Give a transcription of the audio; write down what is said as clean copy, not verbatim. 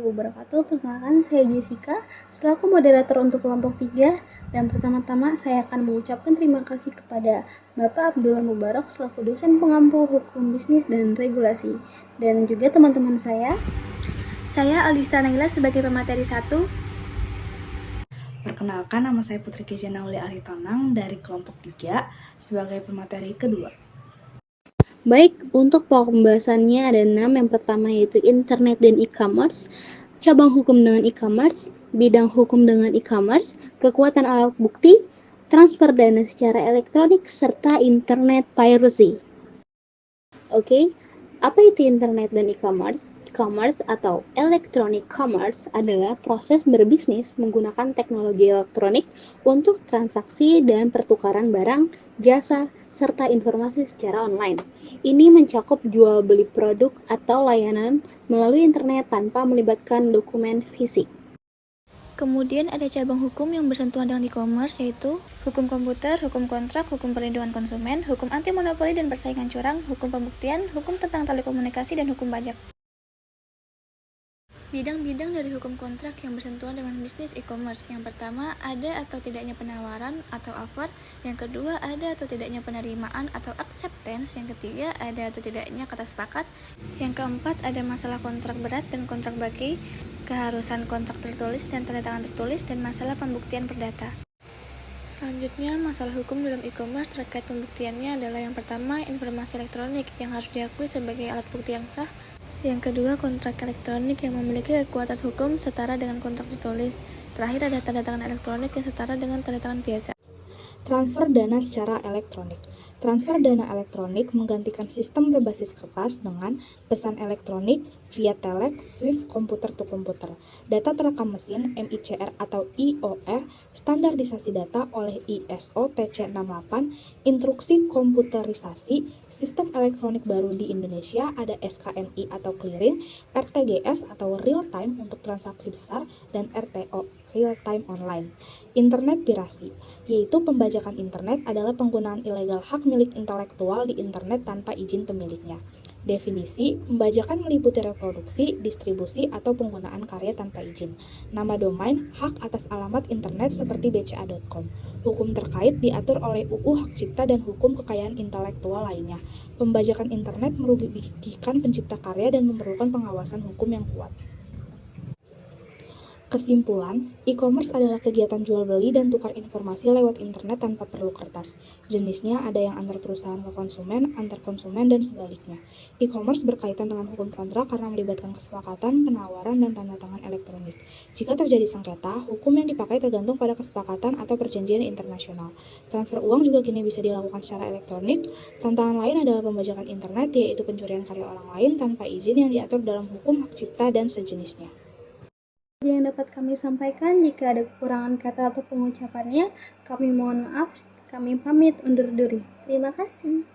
Wabarakatuh. Perkenalkan, saya Jessica selaku moderator untuk kelompok 3, dan pertama-tama saya akan mengucapkan terima kasih kepada Bapak Abdullah Mubarak selaku dosen pengampu hukum bisnis dan regulasi, dan juga teman-teman saya. Saya Alista Naila sebagai pemateri 1. Perkenalkan, nama saya Putri Kejana Uli Aritonang dari kelompok 3 sebagai pemateri kedua. Baik, untuk pembahasannya ada 6. Yang pertama yaitu internet dan e-commerce, cabang hukum dengan e-commerce, bidang hukum dengan e-commerce, kekuatan alat bukti, transfer dana secara elektronik, serta internet piracy. Oke, apa itu internet dan e-commerce? E-commerce atau electronic commerce adalah proses berbisnis menggunakan teknologi elektronik untuk transaksi dan pertukaran barang, jasa, serta informasi secara online. Ini mencakup jual beli produk atau layanan melalui internet tanpa melibatkan dokumen fisik. Kemudian ada cabang hukum yang bersentuhan dengan e-commerce, yaitu hukum komputer, hukum kontrak, hukum perlindungan konsumen, hukum anti monopoli dan persaingan curang, hukum pembuktian, hukum tentang telekomunikasi, dan hukum pajak. Bidang-bidang dari hukum kontrak yang bersentuhan dengan bisnis e-commerce. Yang pertama, ada atau tidaknya penawaran atau offer. Yang kedua, ada atau tidaknya penerimaan atau acceptance. Yang ketiga, ada atau tidaknya kata sepakat. Yang keempat, ada masalah kontrak berat dan kontrak baki, keharusan kontrak tertulis dan tanda tangan tertulis, dan masalah pembuktian perdata. Selanjutnya, masalah hukum dalam e-commerce terkait pembuktiannya adalah yang pertama, informasi elektronik yang harus diakui sebagai alat bukti yang sah. Yang kedua, kontrak elektronik yang memiliki kekuatan hukum setara dengan kontrak tertulis. Terakhir, ada tanda tangan elektronik yang setara dengan tanda tangan biasa. Transfer dana secara elektronik. Transfer dana elektronik menggantikan sistem berbasis kertas dengan pesan elektronik via telex, swift, komputer to komputer. Data terekam mesin MICR atau IOR, standarisasi data oleh ISO TC68, instruksi komputerisasi, sistem elektronik baru di Indonesia ada SKNI atau clearing, RTGS atau real time untuk transaksi besar, dan RTO real time online. Internet pirasi, yaitu pembajakan internet adalah penggunaan ilegal hak milik intelektual di internet tanpa izin pemiliknya. Definisi, pembajakan meliputi reproduksi, distribusi, atau penggunaan karya tanpa izin. Nama domain, hak atas alamat internet seperti bca.com. Hukum terkait diatur oleh UU Hak Cipta dan Hukum Kekayaan Intelektual lainnya. Pembajakan internet merugikan pencipta karya dan memerlukan pengawasan hukum yang kuat. Kesimpulan, e-commerce adalah kegiatan jual beli dan tukar informasi lewat internet tanpa perlu kertas. Jenisnya ada yang antar perusahaan ke konsumen, antar konsumen, dan sebaliknya. E-commerce berkaitan dengan hukum kontrak karena melibatkan kesepakatan, penawaran, dan tanda tangan elektronik. Jika terjadi sengketa, hukum yang dipakai tergantung pada kesepakatan atau perjanjian internasional. Transfer uang juga kini bisa dilakukan secara elektronik. Tantangan lain adalah pembajakan internet, yaitu pencurian karya orang lain tanpa izin yang diatur dalam hukum hak cipta dan sejenisnya. Yang dapat kami sampaikan, jika ada kekurangan kata atau pengucapannya, kami mohon maaf. Kami pamit undur diri. Terima kasih.